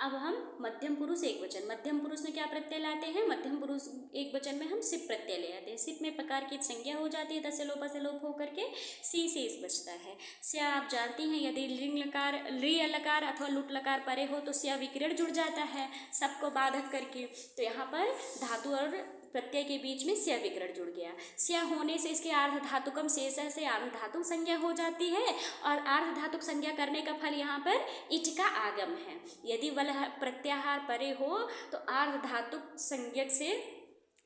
अब हम मध्यम पुरुष एक वचन, मध्यम पुरुष में क्या प्रत्यय लाते हैं, मध्यम पुरुष एक वचन में हम सिप प्रत्यय ले आते हैं। सिप में प्रकार की संज्ञा हो जाती है, दस लोप से लोप होकर के सी शेष बचता है। स्या आप जानती हैं, यदि लिंग लकार ली लकार अथवा लुट लकार परे हो तो स्या विकिरण जुड़ जाता है सबको बाधक करके। तो यहाँ पर धातु और प्रत्यय के बीच में स्या विकरण जुड़ गया। स्या होने से इसके आर्ध धातुकम शेष से आर्ध धातुक संज्ञा हो जाती है और आर्ध धातुक संज्ञा करने का फल यहाँ पर इट का आगम है। यदि वल प्रत्याहार परे हो तो आर्ध धातुक संज्ञक से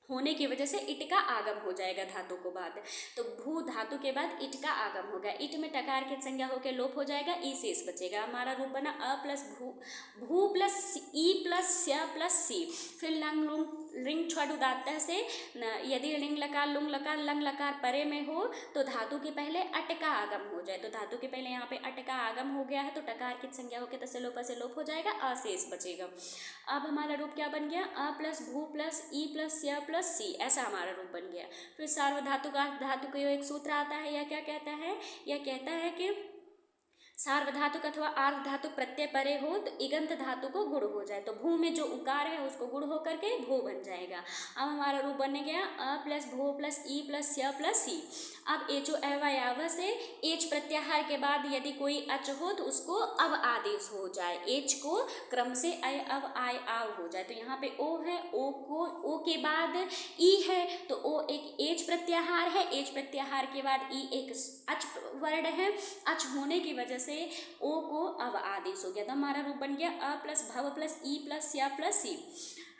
होने की वजह से इट का आगम हो जाएगा धातु को बाद। तो भू धातु के बाद इट का आगम होगा, इट में टकार की संज्ञा होकर लोप हो जाएगा, ई शेष बचेगा। हमारा रूप बना अ प्लस भू, भू प्लस ई प्लस स्य प्लस सी। फिर लंग लुंग लिंग छठ उदात्त से यदि लिंग लकार लुंग लकार लंग लकार परे में हो तो धातु के पहले अट का आगम हो जाए। तो धातु के पहले यहाँ पे अट का आगम हो गया है तो टकार की संज्ञा होकर तस्य लोप से लोप हो जाएगा, अशेष बचेगा। अब हमारा रूप क्या बन गया, अ प्लस भू प्लस ई प्लस स्य प्लस सी, ऐसा हमारा रूप बन गया। फिर सार्वधातु का धातु का एक सूत्र आता है, यह क्या कहता है, यह कहता है कि सार्वधातुक अथवा आर्ध धातु प्रत्यय परे हो तो इगंत धातु को गुण हो जाए। तो भू में जो उकार है उसको गुण होकर के भू बन जाएगा। अब हमारा रूप बनने गया अ प्लस भू प्लस ई प्लस स्य प्लस सी। अब एचो एवयाव से एच प्रत्याहार के बाद यदि कोई अच हो तो उसको अब आदेश हो जाए, एच को क्रम से अय अब आय आव हो जाए। तो यहाँ पे ओ है, ओ को ओ के बाद ई है तो ओ एक एच प्रत्याहार है, एच प्रत्याहार के बाद ई एक अच वर्ण है, अच होने की वजह से ओ को अब आदेश हो गया। तो हमारा रूप बन गया अ प्लस भव प्लस ई प्लस स्य प्लस सी।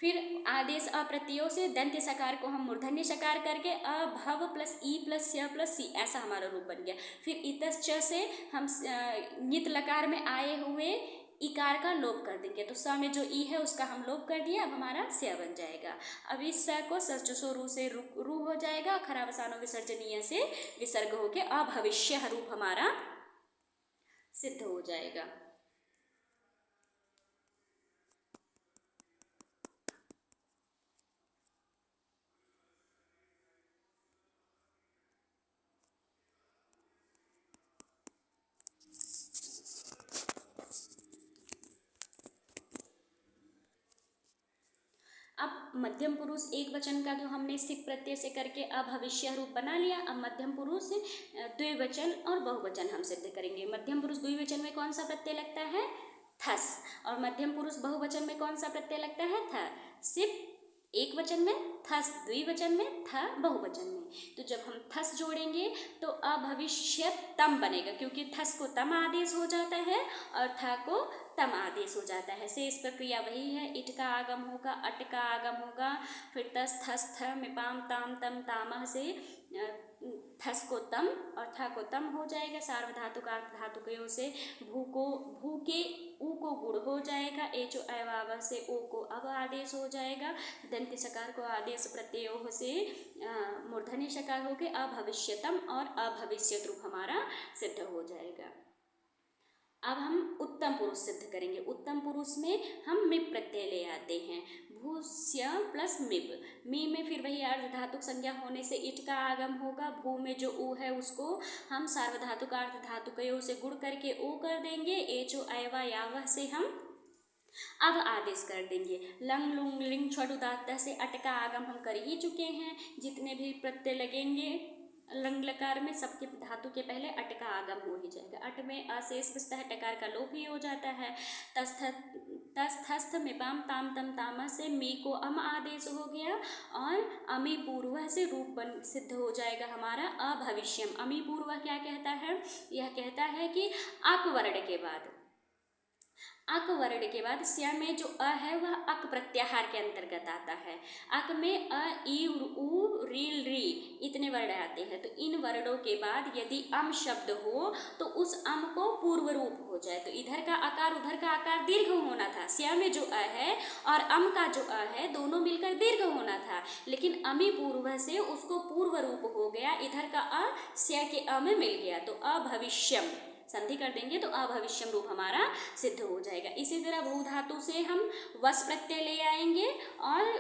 फिर आदेश अप्रत्ययों से दंत्य सकार को हम मूर्धन्य सकार करके अभव प्लस ई प्लस स्य प्लस सी, ऐसा हमारा रूप बन गया। फिर इतश्च से हम नित लकार में आए हुए इकार का लोप कर देंगे। तो स में जो ई है उसका हम लोप कर दिया, अब हमारा स्य बन जाएगा। अब इस स को सजसो रू से रू हो जाएगा, खरावसानो विसर्जनीय से विसर्ग होके अभविष्य रूप हमारा सिद्ध हो जाएगा। अब मध्यम पुरुष एक वचन का जो हमने सिप प्रत्यय से करके अभविष्य रूप बना लिया, अब मध्यम पुरुष द्विवचन और बहुवचन हम सिद्ध करेंगे। मध्यम पुरुष द्विवचन में कौन सा प्रत्यय लगता है, थस, और मध्यम पुरुष बहुवचन में कौन सा प्रत्यय लगता है, थ। सिप एक वचन में, थस द्विवचन में, थ बहुवचन में। तो जब हम थस जोड़ेंगे तो अभविष्यतम बनेगा, क्योंकि थस को तम आदेश हो जाता है और थ को तम आदेश हो जाता है। शेष प्रक्रिया वही है, इट का आगम होगा, अट का आगम होगा, फिर तस थस थ मिपाम ताम तम तामह से थस को तम और थ को तम हो जाएगा। सार्वधातुक अर्ध धातुकयों से भू के ऊ को गुण हो जाएगा, एचो अवाव से ओ को अब आदेश हो जाएगा, दंत्य सकार को आदेश प्रत्ययों से मूर्धन्य सकार होके अभविष्यतम और अभविष्यत रूप हमारा सिद्ध हो जाएगा। अब हम उत्तम पुरुष सिद्ध करेंगे। उत्तम पुरुष में हम मिप प्रत्यय ले आते हैं, भूस्य प्लस मिप। मी में फिर वही अर्ध धातुक संज्ञा होने से इट का आगम होगा, भू में जो ऊ है उसको हम सार्वधातुक अर्ध धातुकयों से गुण करके ओ कर देंगे, एचो अयवा यावह से हम अब आदेश कर देंगे। लंग लुंग लिंग छठ उदात्त से अट का आगम हम कर ही चुके हैं, जितने भी प्रत्यय लगेंगे लंग लकार में सबके धातु के पहले अट का आगम हो ही जाएगा। अट में अशेष बचता है, टकार का लोप ही हो जाता है। तस्थस्थ मिपाम ताम तम ताम से मी को अम आदेश हो गया और अमी पूर्व से रूप बन सिद्ध हो जाएगा हमारा अभविष्यम। अमी पूर्व क्या कहता है, यह कहता है कि अक वर्ण के बाद, अक वर्ण के बाद स्या में जो अ है वह अक प्रत्याहार के अंतर्गत आता है। अक में अ ई उ रील री इतने वर्ण आते हैं। तो इन वर्णों के बाद यदि अम शब्द हो तो उस अम को पूर्व रूप हो जाए। तो इधर का आकार उधर का आकार दीर्घ होना था, स्या में जो अ है और अम का जो अ है दोनों मिलकर दीर्घ होना था, लेकिन अमी पूर्व से उसको पूर्व रूप हो गया, इधर का अ स्या के अ में मिल गया, तो अभविष्यम संधि कर देंगे तो अभविष्यम रूप हमारा सिद्ध हो जाएगा। इसी तरह भू धातु से हम वस प्रत्यय ले आएंगे और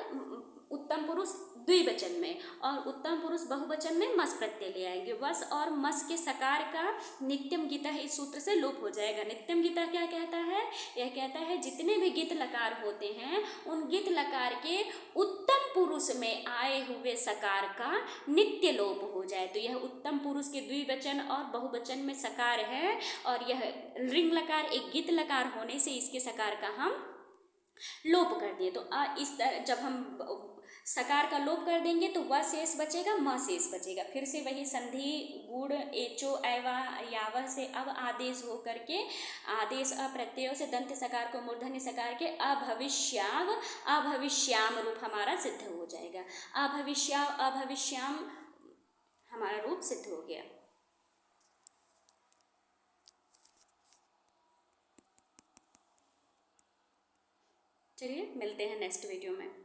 उत्तम पुरुष द्विवचन में, और उत्तम पुरुष बहुवचन में मस प्रत्यय ले आएंगे। वस और मस के सकार का नित्यम गीतः इस सूत्र से लोप हो जाएगा। नित्यम गीतः क्या कहता है? यह कहता है जितने भी गीत लकार होते हैं उन गीत लकार के उत्तम पुरुष में आए हुए सकार का नित्य लोप हो जाए। तो यह उत्तम पुरुष के द्विवचन और बहुवचन में सकार है, और यह ऋंग लकार एक गीत लकार होने से इसके सकार का हम लोप कर दिए। तो इस तरह जब हम सकार का लोप कर देंगे तो व शेष बचेगा, म शेष बचेगा। फिर से वही संधि गुण एचो एवा यावह से अब आदेश हो करके आदेश अप्रत्ययों से दंत सकार को मूर्धन्य सकार के अभविष्याव अभविष्याम रूप हमारा सिद्ध हो जाएगा। अभविष्याव अभविष्याम हमारा रूप सिद्ध हो गया। चलिए मिलते हैं नेक्स्ट वीडियो में।